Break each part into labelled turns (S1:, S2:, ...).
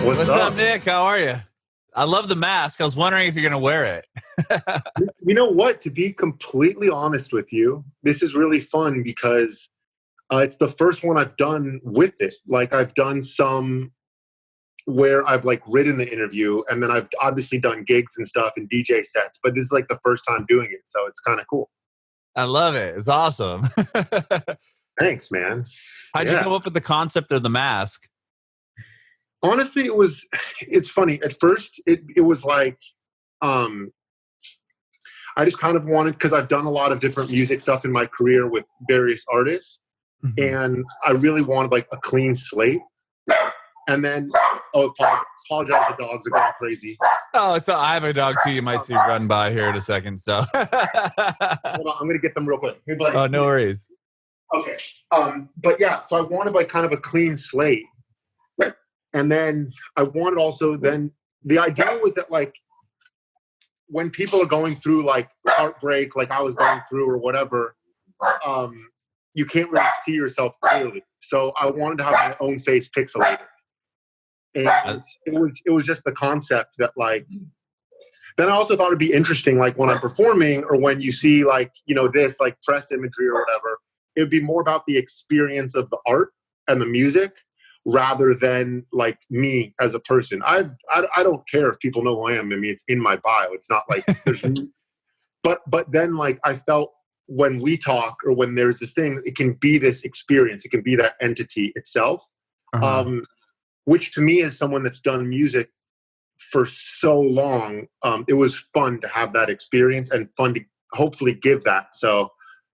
S1: What's up, Nick? How are you? I love the mask. I was wondering if you're going to wear it.
S2: You know what? To be completely honest with you, this is really fun because it's the first one I've done with it. Like I've done some where I've like written the interview, and then I've obviously done gigs and stuff and DJ sets, but this is like the first time doing it. So it's kind of cool.
S1: I love it. It's awesome.
S2: Thanks, man.
S1: How'd you come up with the concept of the mask?
S2: Honestly, it's funny. At first, it was like, I just kind of wanted, because I've done a lot of different music stuff in my career with various artists, and I really wanted like a clean slate. And then, apologize, the dogs are going crazy.
S1: Oh, I have a dog too. You might see run by here in a second. So,
S2: hold on, I'm gonna get them real quick. Hey, buddy.
S1: Oh, no worries.
S2: Okay. But yeah, so I wanted like kind of a clean slate. And then I wanted also, then the idea was that like when people are going through like heartbreak, like I was going through or whatever, you can't really see yourself clearly. So I wanted to have my own face pixelated. And it was just the concept that like, then I also thought it'd be interesting, like when I'm performing or when you see like, you know, this like press imagery or whatever, it would be more about the experience of the art and the music rather than like me as a person. I don't care if people know who I am. I mean, it's in my bio. It's not like there's, but then like I felt when we talk or when there's this thing, it can be this experience. It can be that entity itself, which to me as someone that's done music for so long, it was fun to have that experience and fun to hopefully give that. So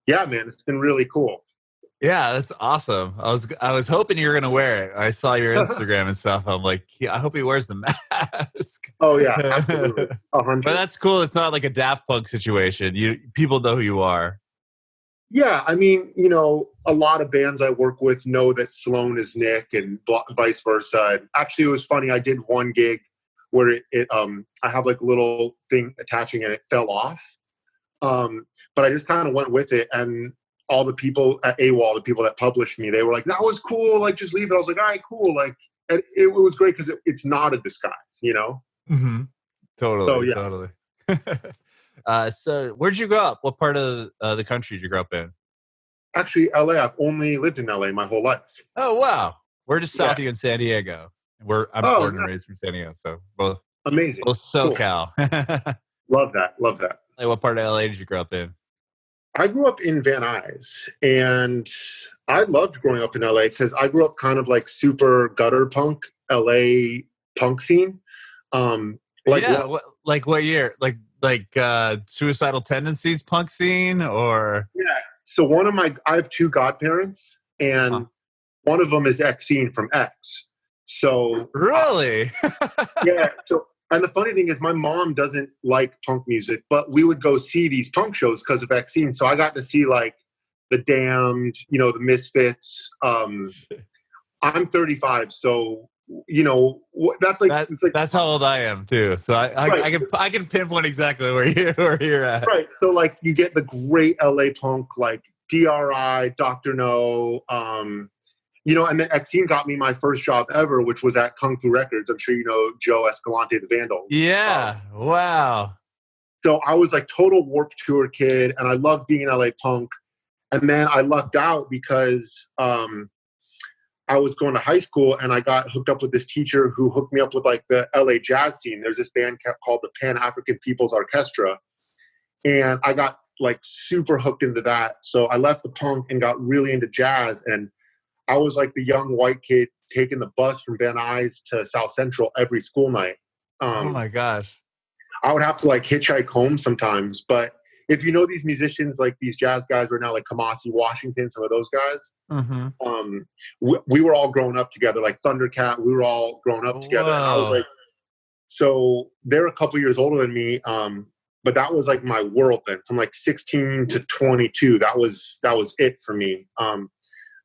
S2: yeah, man, it's been really cool.
S1: Yeah, that's awesome. I was hoping you were gonna wear it. I saw your Instagram and stuff. I'm like, yeah, I hope he wears the mask.
S2: Oh yeah, absolutely. 100.
S1: But that's cool. It's not like a Daft Punk situation. People know who you are.
S2: Yeah, I mean, you know, a lot of bands I work with know that SLOANE is Nick and vice versa. And actually, it was funny. I did one gig where I have like a little thing attaching and it fell off. But I just kind of went with it, and all the people at AWOL, the people that published me, they were like, that was cool. Like, just leave it. I was like, all right, cool. Like, and it was great because it's not a disguise, you know?
S1: Mm-hmm. Totally.
S2: So, yeah.
S1: Totally. So where'd you grow up? What part of the country did you grow up in?
S2: Actually, LA. I've only lived in LA my whole life.
S1: Oh, wow. We're just south of you in San Diego. I'm born and raised from San Diego. So both.
S2: Amazing.
S1: Both SoCal.
S2: Cool. Love that.
S1: Hey, what part of LA did you grow up in?
S2: I grew up in Van Nuys, and I loved growing up in LA because I grew up kind of like super gutter punk, LA punk scene.
S1: Like what year? Like Suicidal Tendencies punk scene or?
S2: Yeah. So I have two godparents, and one of them is Xene from X. So
S1: really?
S2: Yeah. So. And the funny thing is my mom doesn't like punk music, but we would go see these punk shows because of Xene. So I got to see like the Damned, you know, the Misfits. I'm 35. So, you know, that's like,
S1: that's how old I am too. So I can pinpoint exactly where you're at.
S2: Right. So like you get the great LA punk, like DRI, Dr. No, you know, and then Xene got me my first job ever, which was at Kung Fu Records. I'm sure you know Joe Escalante, the Vandal.
S1: Yeah. Wow.
S2: So I was like total Warped Tour kid, and I loved being in LA punk. And then I lucked out because I was going to high school, and I got hooked up with this teacher who hooked me up with like the LA jazz scene. There's this band called the Pan-African People's Orchestra. And I got like super hooked into that. So I left the punk and got really into jazz. And I was like the young white kid taking the bus from Van Nuys to South Central every school night.
S1: Oh my gosh.
S2: I would have to like hitchhike home sometimes. But if you know these musicians, like these jazz guys right now, like Kamasi Washington, some of those guys, we were all growing up together, like Thundercat, we were all growing up together. And I was like, so they're a couple years older than me. But that was like my world then. From like 16 to 22, that was it for me.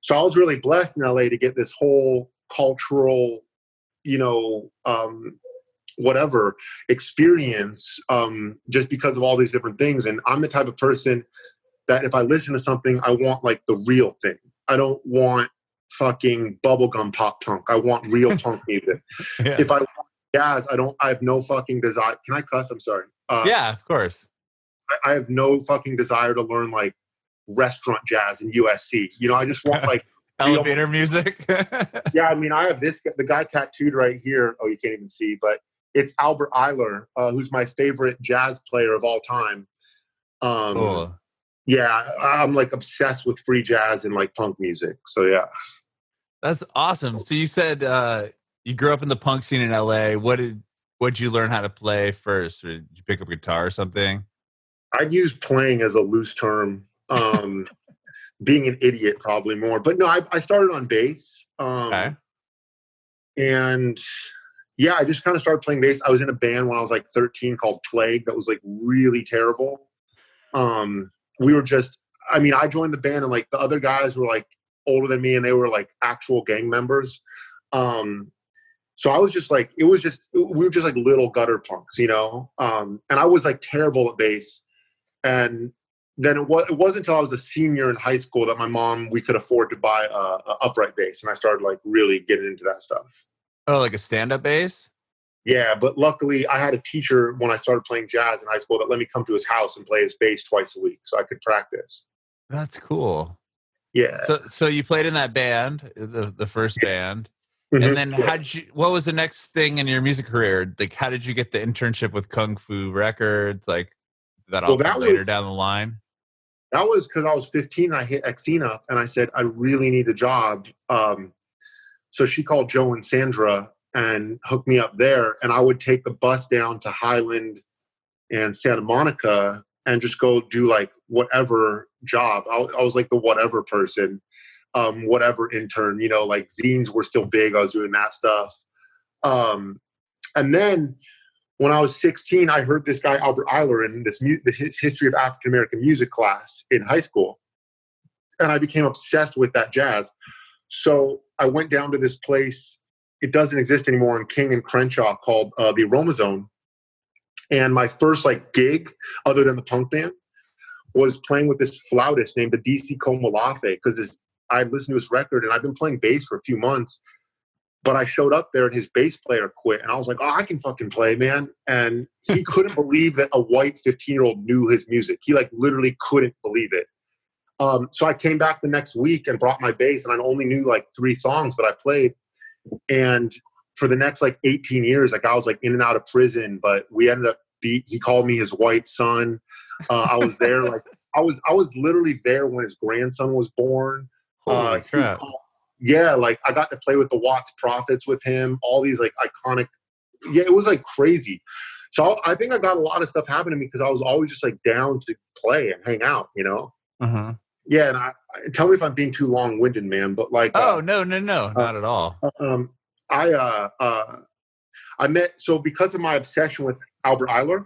S2: So I was really blessed in LA to get this whole cultural, you know, whatever experience, just because of all these different things. And I'm the type of person that if I listen to something, I want like the real thing. I don't want fucking bubblegum pop punk. I want real punk music.
S1: Yeah.
S2: If I want jazz, I have no fucking desire. Can I cuss? I'm sorry.
S1: Yeah, of course.
S2: I have no fucking desire to learn like restaurant jazz in USC. You know, I just want like
S1: elevator music.
S2: Yeah, I mean, I have the guy tattooed right here. Oh, you can't even see, but it's Albert Eiler, who's my favorite jazz player of all time.
S1: Cool.
S2: Yeah, I'm like obsessed with free jazz and like punk music. So yeah,
S1: that's awesome. So you said you grew up in the punk scene in LA. What'd you learn how to play first? Or did you pick up a guitar or something?
S2: I'd use playing as a loose term. Being an idiot probably more, but no, I started on bass.
S1: Okay.
S2: And yeah, I just kind of started playing bass. I was in a band when I was like 13 called Plague that was like really terrible. We were just, I mean, I joined the band and like the other guys were like older than me and they were like actual gang members. So I was just like, we were just like little gutter punks, you know? And I was like terrible at bass. And then it wasn't until I was a senior in high school that we could afford to buy a upright bass. And I started like really getting into that stuff.
S1: Oh, like a stand-up bass?
S2: Yeah, but luckily I had a teacher when I started playing jazz in high school that let me come to his house and play his bass twice a week so I could practice.
S1: That's cool.
S2: Yeah.
S1: So you played in that band, the first band.
S2: Mm-hmm.
S1: And then what was the next thing in your music career? Like, how did you get the internship with Kung Fu Records? Like, that all later down the line?
S2: That was because I was 15 and I hit Xena and I said, I really need a job. So she called Joe and Sandra and hooked me up there. And I would take the bus down to Highland and Santa Monica and just go do like whatever job. I was like the whatever person, whatever intern, you know, like zines were still big. I was doing that stuff. And then when I was 16, I heard this guy, Albert Eiler, in this history of African-American music class in high school. And I became obsessed with that jazz. So I went down to this place. It doesn't exist anymore in King and Crenshaw called the Aroma Zone. And my first like gig, other than the punk band, was playing with this flautist named Adisi Komolafe because I listened to his record and I've been playing bass for a few months. But I showed up there and his bass player quit. And I was like, oh, I can fucking play, man. And he couldn't believe that a white 15-year-old knew his music. He like literally couldn't believe it. So I came back the next week and brought my bass and I only knew like 3 songs, but I played. And for the next like 18 years, like I was like in and out of prison, but we ended up he called me his white son. I was there. Like I was literally there when his grandson was born.
S1: Holy crap.
S2: Yeah, like I got to play with the Watts Prophets with him, all these like iconic, yeah, it was like crazy. So I think I got a lot of stuff happening to me because I was always just like down to play and hang out, you know?
S1: Uh-huh.
S2: Yeah, and I tell me if I'm being too long-winded, man, but like...
S1: Oh, no, not at all.
S2: I met, so because of my obsession with Albert Eiler,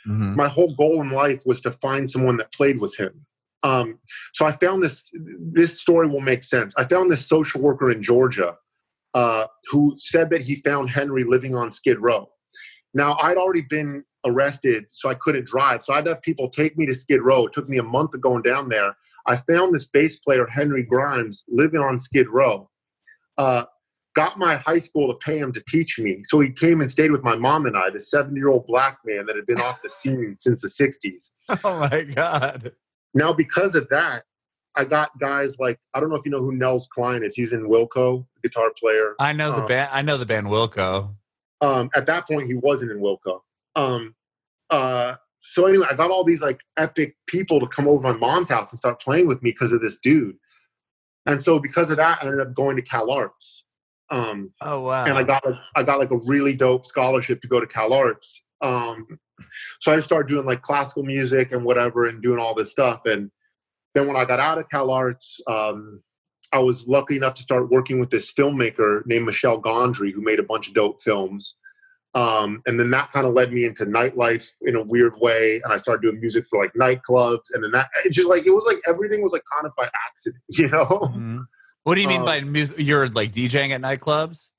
S1: mm-hmm.
S2: my whole goal in life was to find someone that played with him. So I found this story will make sense. I found this social worker in Georgia who said that he found Henry living on Skid Row. Now, I'd already been arrested, so I couldn't drive. So I'd have people take me to Skid Row. It took me a month of going down there. I found this bass player, Henry Grimes, living on Skid Row. Got my high school to pay him to teach me. So he came and stayed with my mom and I, the 70-year-old black man that had been off the scene since the 60s.
S1: Oh, my God.
S2: Now, because of that, I got guys like, I don't know if you know who Nels Cline is. He's in Wilco, guitar player.
S1: I know the band. I know the band Wilco.
S2: At that point, he wasn't in Wilco. So anyway, I got all these like epic people to come over to my mom's house and start playing with me because of this dude. And so because of that, I ended up going to Cal Arts.
S1: Oh, wow.
S2: And I got like a really dope scholarship to go to Cal Arts. So I just started doing like classical music and whatever and doing all this stuff. And then when I got out of Cal Arts, I was lucky enough to start working with this filmmaker named Michelle Gondry, who made a bunch of dope films. And then that kind of led me into nightlife in a weird way. And I started doing music for like nightclubs. And then it was like everything was like kind of by accident, you know?
S1: Mm-hmm. What do you mean by music? You're like DJing at nightclubs?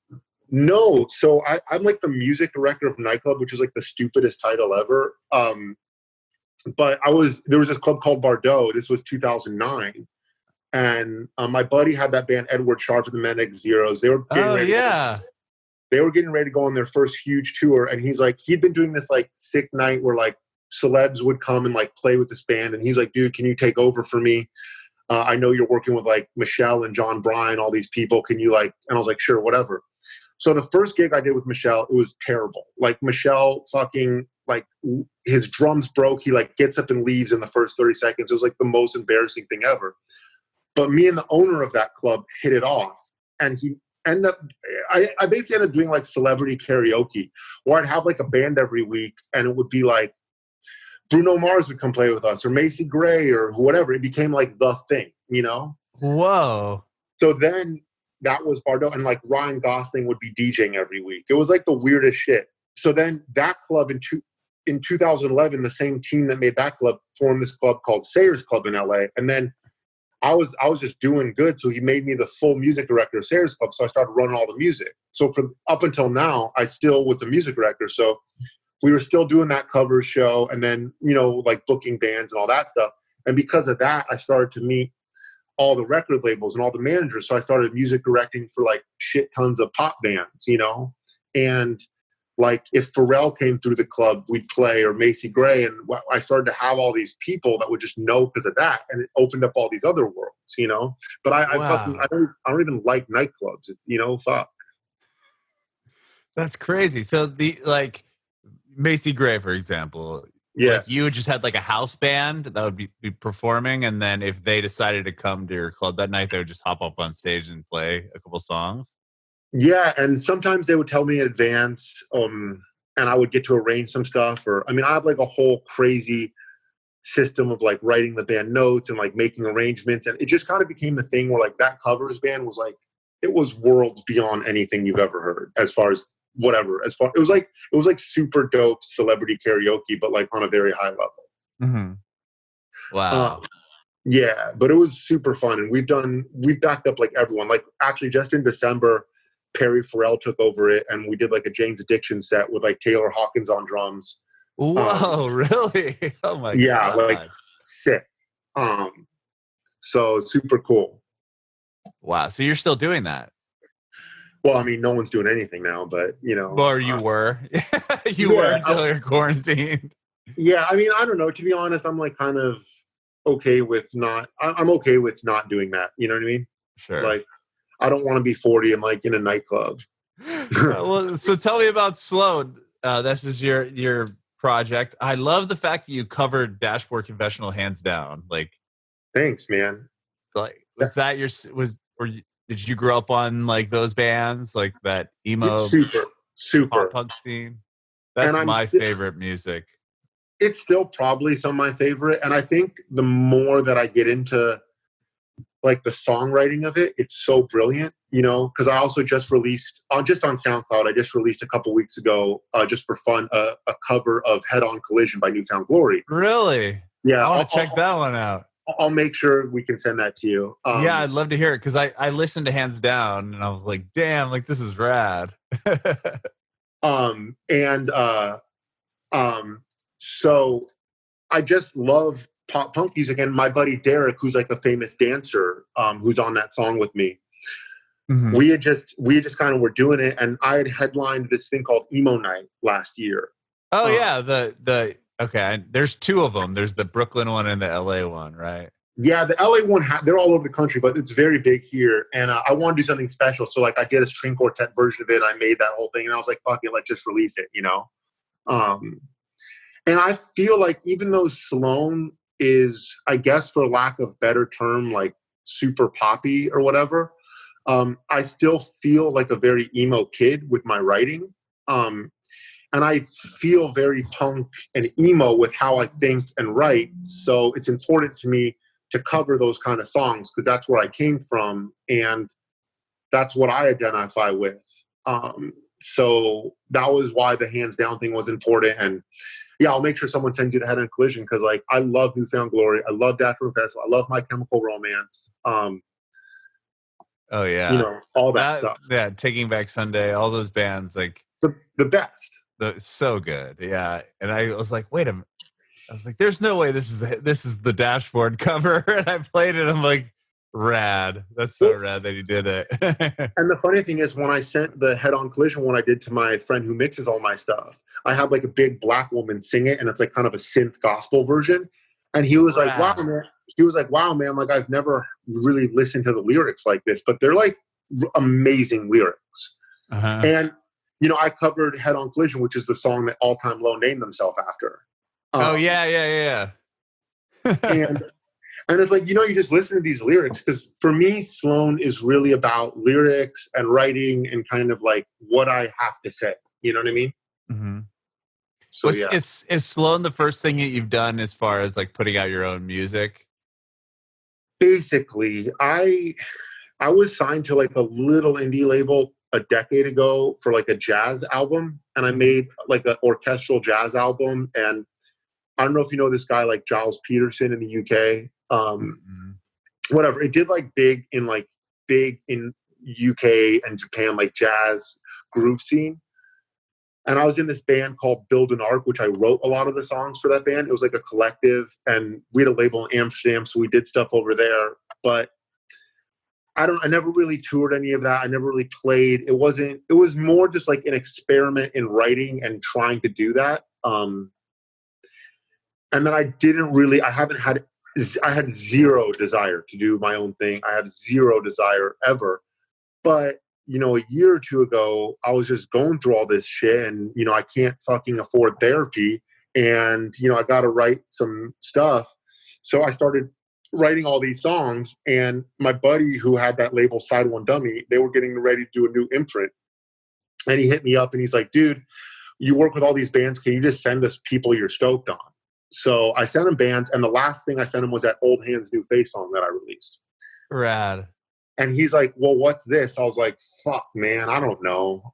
S2: No. So I'm like the music director of nightclub, which is like the stupidest title ever. But there was this club called Bardot. This was 2009. And my buddy had that band Edward Sharp and the Manic Zeros. They were getting
S1: Oh
S2: ready.
S1: yeah.
S2: They were getting ready to go on their first huge tour, and he's like, he'd been doing this like sick night where like celebs would come and like play with this band, and he's like, dude, can you take over for me? I know you're working with like Michelle and John Bryan, all these people. Can you like? And I was like, sure, whatever. So the first gig I did with Michelle, it was terrible. Like Michelle fucking like his drums broke. He like gets up and leaves in the first 30 seconds. It was like the most embarrassing thing ever. But me and the owner of that club hit it off, and he ended up. I basically ended up doing like celebrity karaoke, where I'd have like a band every week, and it would be like Bruno Mars would come play with us, or Macy Gray, or whatever. It became like the thing, you know?
S1: Whoa.
S2: So then that was Bardot, and like Ryan Gosling would be DJing every week. It was like the weirdest shit. So then that club in 2011, the same team that made that club formed this club called Sayers Club in LA. And then I was just doing good. So he made me the full music director of Sayers Club. So I started running all the music. So for up until now, I still was the music director. So we were still doing that cover show, and then, you know, like booking bands and all that stuff. And because of that, I started to meet all the record labels and all the managers. So I started music directing for like shit tons of pop bands, you know? And like if Farrell came through the club, we'd play, or Macy Gray. And I started to have all these people that would just know because of that. And it opened up all these other worlds, you know? But I don't even like nightclubs. It's, you know, fuck.
S1: That's crazy. So the like Macy Gray, for example,
S2: Yeah.
S1: like you just had like a house band that would be performing, and then if they decided to come to your club that night, they would just hop up on stage and play a couple songs.
S2: Yeah, and sometimes they would tell me in advance, and I would get to arrange some stuff. Or I mean, I have like a whole crazy system of like writing the band notes and like making arrangements, and it just kind of became the thing where like that covers band was like, it was worlds beyond anything you've ever heard, as far as whatever. It was like super dope celebrity karaoke, but like on a very high level.
S1: Mm-hmm. Wow.
S2: Yeah, but it was super fun, and we've backed up like everyone. Like actually, just in December, Perry Farrell took over it, and we did like a Jane's Addiction set with like Taylor Hawkins on drums.
S1: Whoa, really? Oh my god.
S2: Yeah, like sick. So super cool.
S1: Wow. So you're still doing that?
S2: Well, I mean, no one's doing anything now, but you know.
S1: Or you were. You were until you're quarantined.
S2: Yeah, I mean, I don't know. To be honest, I'm like kind of okay with not. I'm okay with not doing that. You know what I mean?
S1: Sure.
S2: Like, I don't want to be 40 and like in a nightclub.
S1: Well, so tell me about SLOANE. This is your project. I love the fact that you covered Dashboard Confessional hands down. Like,
S2: thanks, man.
S1: Like, was that your did you grow up on like those bands, like that emo
S2: super
S1: pop punk scene? That's my favorite music.
S2: It's still probably some of my favorite, and I think the more that I get into like the songwriting of it, it's so brilliant, you know, because I also just released just on SoundCloud, I just released a couple weeks ago, just for fun, a cover of Head On Collision by Newfound Glory.
S1: Really?
S2: Yeah.
S1: I want to check that one out.
S2: I'll make sure we can send that to you.
S1: Yeah, I'd love to hear it, because I listened to Hands Down and I was like, damn, like this is rad.
S2: So I just love pop punk music, and my buddy Derek, who's like a famous dancer, who's on that song with me. Mm-hmm. We had just kind of were doing it, and I had headlined this thing called Emo Night last year.
S1: Oh yeah, the okay. There's two of them. There's the Brooklyn one and the LA one, right? Yeah, the LA one, they're all over the country, but it's very big here. And I want to do something special. So like I did a string quartet version of it. I made that whole thing, and I was like, fuck it, let's just release it, you know? And I feel like even though SLOANE is, I guess for lack of better term, like super poppy or whatever, I still feel like a very emo kid with my writing. And I feel very punk and emo with how I think and write. So it's important to me to cover those kind of songs, because that's where I came from and that's what I identify with. So that was why the Hands Down thing was important. And yeah, I'll make sure someone sends you the Head On Collision, because like I love Newfound Glory, I love Dashboard Festival, I love My Chemical Romance. Oh yeah,
S2: you know, all that stuff.
S1: Yeah, Taking Back Sunday, all those bands, like
S2: the best.
S1: So good, yeah. And I was like, wait a minute. I was like, there's no way this is the Dashboard cover. And I played it. I'm like, Rad. That's so rad that he did it.
S2: And the funny thing is, when I sent the head-on collision one I did to my friend who mixes all my stuff, I have like a big black woman sing it, and it's like kind of a synth gospel version. And he was like, "Wow, man!" He was like, "Wow, man! Like I've never really listened to the lyrics like this, but they're like amazing lyrics." And you know, I covered "Head-On Collision," which is the song that All Time Low named themselves after.
S1: Yeah.
S2: And it's like, you know, you just listen to these lyrics, because for me, SLOANE is really about lyrics and writing and kind of like what I have to say. You know what I mean?
S1: Mm-hmm. So is SLOANE the first thing that you've done as far as like putting out your own music?
S2: Basically, I was signed to like a little indie label a decade ago for like a jazz album, and I made like an orchestral jazz album. And I don't know if you know this guy like Giles Peterson in the UK. Whatever. It did like big in UK and Japan, like jazz groove scene. And I was in this band called Build an Arc, which I wrote a lot of the songs for that band. It was like a collective, and we had a label in Amsterdam, so we did stuff over there. But I never really toured any of that. I never really played. It was more just like an experiment in writing and trying to do that. And then I had zero desire to do my own thing. I had zero desire ever. But, you know, a year or two ago, I was just going through all this shit, and, you know, I can't fucking afford therapy, and, you know, I got to write some stuff. So I started writing all these songs, and my buddy who had that label, Side One Dummy, they were getting ready to do a new imprint. And he hit me up and he's like, "Dude, you work with all these bands. Can you just send us people you're stoked on?" So I sent him bands, and the last thing I sent him was that Old Hands New Face song that I released.
S1: Rad.
S2: And he's like, "Well, what's this?" I was like, "Fuck, man, I don't know."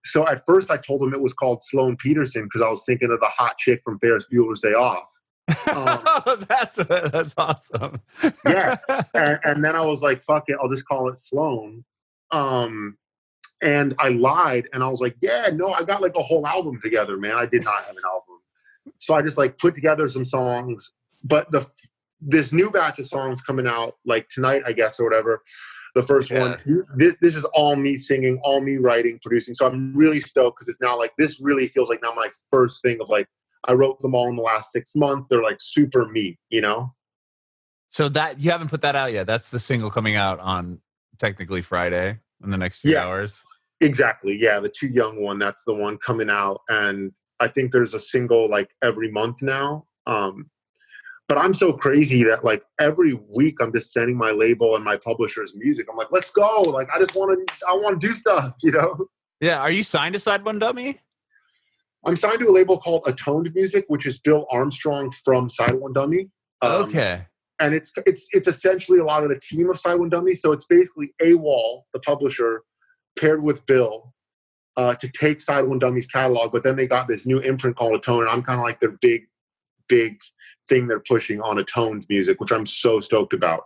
S2: So at first I told him it was called Sloane Peterson, because I was thinking of the hot chick from Ferris Bueller's Day Off.
S1: That's awesome.
S2: Yeah. And then I was like, "Fuck it, I'll just call it Sloane." And I lied, and I was like, "Yeah, no, I got like a whole album together, man. I did not have an album." So I just like put together some songs, but this new batch of songs coming out like tonight, I guess, or whatever. The first one, this is all me singing, all me writing, producing. So I'm really stoked, because it's now like, this really feels like now my first thing of like, I wrote them all in the last 6 months. They're like super me, you know?
S1: So that you haven't put that out yet. That's the single coming out on technically Friday in the next few hours.
S2: Exactly. Yeah. The Too Young one, that's the one coming out. And I think there's a single like every month now. But I'm so crazy that like every week I'm just sending my label and my publishers music. I'm like, let's go. Like, I want to do stuff, you know?
S1: Yeah. Are you signed to Side One Dummy?
S2: I'm signed to a label called Atoned Music, which is Bill Armstrong from Side One Dummy.
S1: Okay.
S2: And it's essentially a lot of the team of Side One Dummy. So it's basically AWOL, the publisher, paired with Bill to take Side One Dummy's catalog. But then they got this new imprint called Atone, and I'm kind of like their big thing they're pushing on Atoned Music, which I'm so stoked about.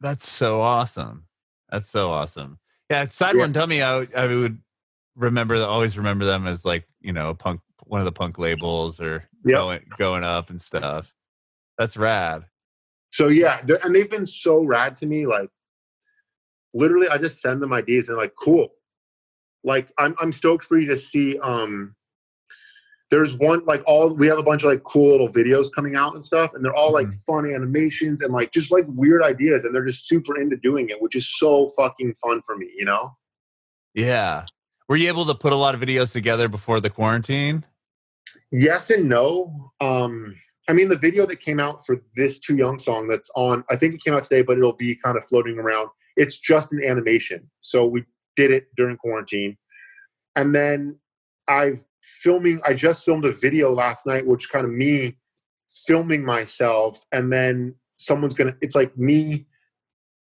S1: That's so awesome. Yeah, Side One Dummy, I would always remember them as like, you know, one of the punk labels or going up and stuff. That's rad.
S2: So yeah, and they've been so rad to me. Like, literally, I just send them ideas and like, cool. Like, I'm stoked for you to see. There's one like we have a bunch of like cool little videos coming out and stuff, and they're all like fun animations and like just like weird ideas, and they're just super into doing it, which is so fucking fun for me, you know?
S1: Yeah. Were you able to put a lot of videos together before the quarantine?
S2: Yes and no. I mean, the video that came out for this Too Young song that's on, I think it came out today, but it'll be kind of floating around. It's just an animation. So we did it during quarantine. And then I just filmed a video last night, which kind of me filming myself. And then it's like me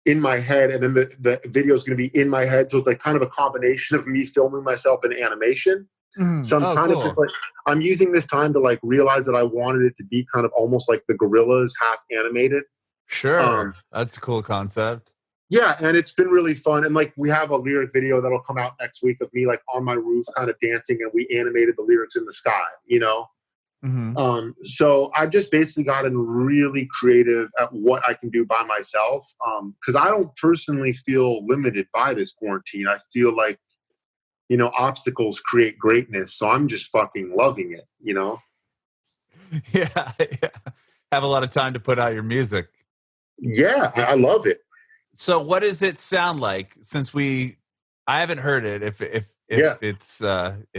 S2: in my head. And then the video is going to be in my head. So it's like kind of a combination of me filming myself in animation. So I'm kind of just like, I'm using this time to like realize that I wanted it to be kind of almost like the Gorillaz, half animated.
S1: Sure. That's a cool concept.
S2: Yeah. And it's been really fun. And like, we have a lyric video that'll come out next week of me like on my roof kind of dancing, and we animated the lyrics in the sky, you know? So I just basically gotten really creative at what I can do by myself. Cause I don't personally feel limited by this quarantine. I feel like, you know, obstacles create greatness. So I'm just fucking loving it, you know?
S1: Yeah. Have a lot of time to put out your music.
S2: Yeah, I love it.
S1: So what does it sound like? Since I haven't heard it. If it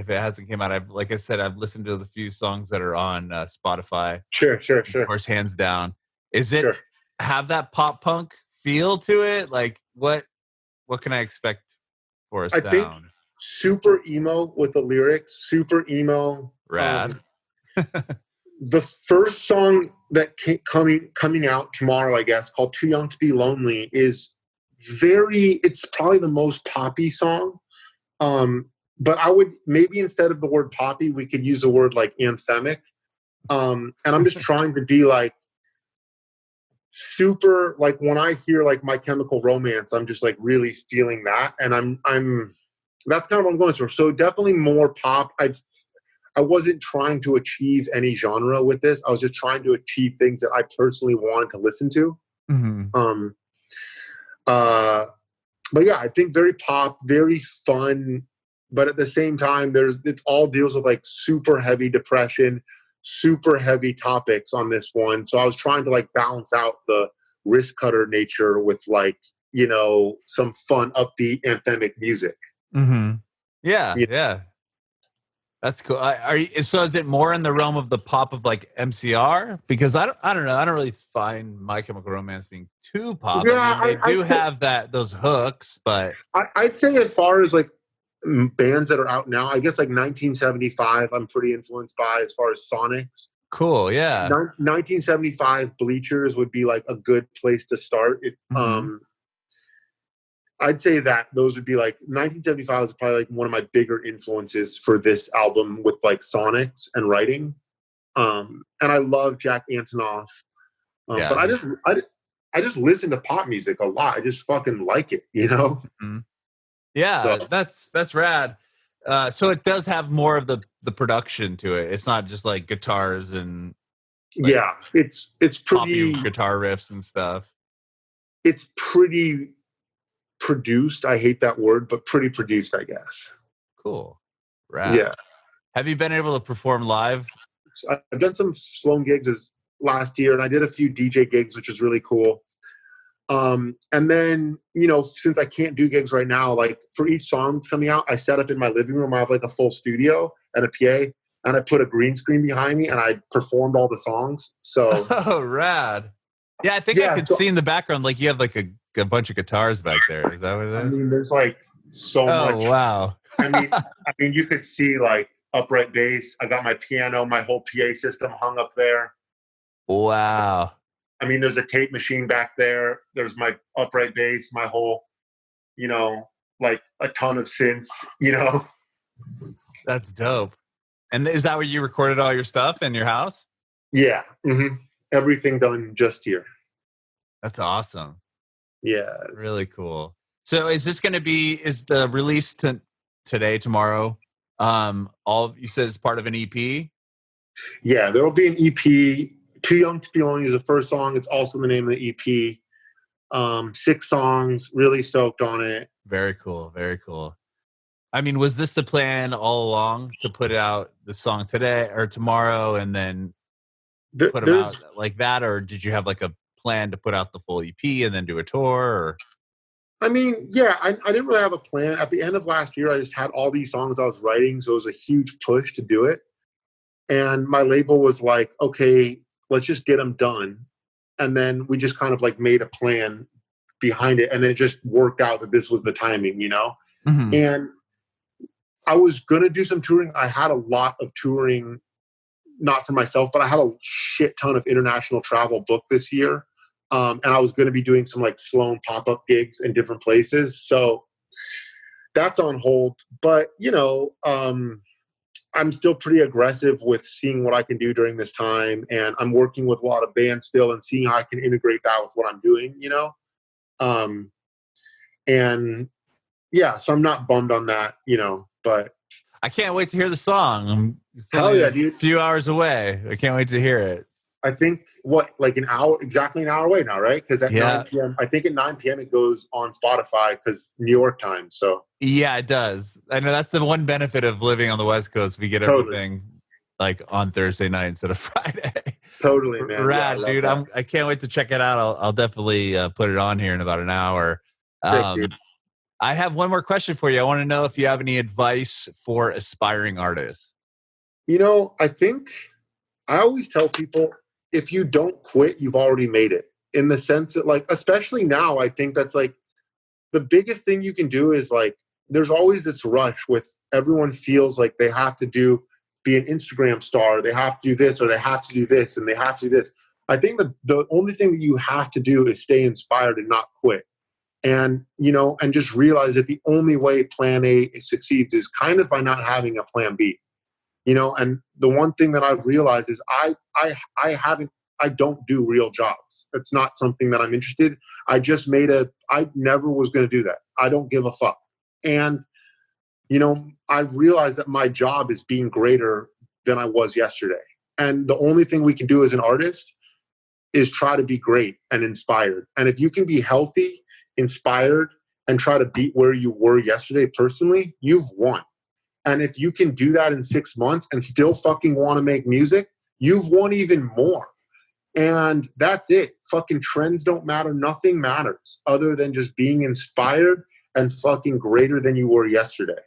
S1: hasn't came out, like I said, I've listened to the few songs that are on Spotify.
S2: Sure.
S1: Of course, hands down. Is it have that pop punk feel to it? Like what can I expect for a sound?
S2: I think super emo with the lyrics, super emo.
S1: Rad.
S2: The first song that coming out tomorrow, I guess, called Too Young to Be Lonely, is it's probably the most poppy song. But I would maybe instead of the word poppy, we could use the word like anthemic. And I'm just trying to be like super, like when I hear like My Chemical Romance, I'm just like really feeling that. And I'm that's kind of what I'm going through. So definitely more pop. I wasn't trying to achieve any genre with this. I was just trying to achieve things that I personally wanted to listen to. But yeah, I think very pop, very fun, but at the same time, it all deals with like super heavy depression, super heavy topics on this one. So I was trying to like balance out the wrist cutter nature with like, you know, some fun, upbeat, anthemic music.
S1: Yeah. That's cool. So is it more in the realm of the pop of like MCR? Because I don't know. I don't really find My Chemical Romance being too pop.
S2: Yeah,
S1: I mean, they do have those hooks, but
S2: I'd say as far as like bands that are out now, I guess like 1975, I'm pretty influenced by as far as Sonics.
S1: Cool, yeah.
S2: 1975 Bleachers would be like a good place to start. I'd say that those would be like 1975 is probably like one of my bigger influences for this album with like Sonics and writing. And I love Jack Antonoff. But I just listen to pop music a lot. I just fucking like it, you know?
S1: Yeah, so. That's rad. So it does have more of the production to it. It's not just like guitars and
S2: like, it's pretty
S1: guitar riffs and stuff.
S2: It's pretty produced. I hate that word, but pretty produced, I guess.
S1: Cool. Rad.
S2: Yeah.
S1: Have you been able to perform live?
S2: I've done some Sloan gigs last year, and I did a few DJ gigs, which is really cool. And then, you know, since I can't do gigs right now, like for each song that's coming out, I set up in my living room. I have like a full studio and a PA, and I put a green screen behind me, and I performed all the songs. So,
S1: oh, rad. Yeah, I think I could see in the background, like you have like a bunch of guitars back there. Is that what it is?
S2: I mean, there's like so much.
S1: Oh, wow.
S2: I mean, you could see like upright bass. I got my piano, my whole PA system hung up there.
S1: Wow.
S2: I mean, there's a tape machine back there. There's my upright bass, my whole, you know, like a ton of synths, you know.
S1: That's dope. And is that where you recorded all your stuff in your house?
S2: Yeah. Everything done just here.
S1: That's awesome.
S2: Yeah.
S1: Really cool. So is the release today, tomorrow? You said it's part of an EP?
S2: Yeah, there will be an EP. Too Young to Be Lonely is the first song. It's also the name of the EP. 6 songs, really stoked on it.
S1: Very cool. Very cool. I mean, was this the plan all along to put out the song today or tomorrow and then put them out like that? Or did you have like a plan to put out the full EP and then do a tour? Or?
S2: I mean, yeah, I didn't really have a plan. At the end of last year, I just had all these songs I was writing. So it was a huge push to do it. And my label was like, okay, let's just get them done. And then we just kind of like made a plan behind it. And then it just worked out that this was the timing, you know? And I was going to do some touring. I had a lot of touring, not for myself, but I had a shit ton of international travel booked this year. And I was going to be doing some like Sloan pop-up gigs in different places. So that's on hold. But, you know, I'm still pretty aggressive with seeing what I can do during this time. And I'm working with a lot of bands still and seeing how I can integrate that with what I'm doing, you know? And yeah, so I'm not bummed on that, you know, but
S1: I can't wait to hear the song. It's
S2: Hell
S1: only
S2: yeah,
S1: a
S2: dude.
S1: few hours away. I can't wait to hear it.
S2: I think like an hour, exactly an hour away now, right? Because at 9 p.m., I think at 9 p.m. it goes on Spotify because New York time. So
S1: yeah, it does. I know that's the one benefit of living on the West Coast. We get everything like on Thursday night instead of Friday.
S2: Totally, man.
S1: Rad, dude. I can't wait to check it out. I'll definitely put it on here in about an hour.
S2: Sick,
S1: I have one more question for you. I want to know if you have any advice for aspiring artists.
S2: You know, I think I always tell people, if you don't quit, you've already made it. In the sense that, like, especially now, I think that's like the biggest thing you can do is like, there's always this rush with everyone feels like they have to be an Instagram star, they have to do this, or they have to do this, and they have to do this. I think that the only thing that you have to do is stay inspired and not quit. And, you know, and just realize that the only way plan A succeeds is kind of by not having a plan B. You know, and the one thing that I've realized is I don't do real jobs. It's not something that I'm interested. I never was going to do that. I don't give a fuck. And, you know, I realized that my job is being greater than I was yesterday. And the only thing we can do as an artist is try to be great and inspired. And if you can be healthy, inspired, and try to beat where you were yesterday personally, you've won. And if you can do that in 6 months and still fucking want to make music, you've won even more. And that's it. Fucking trends don't matter. Nothing matters other than just being inspired and fucking greater than you were yesterday.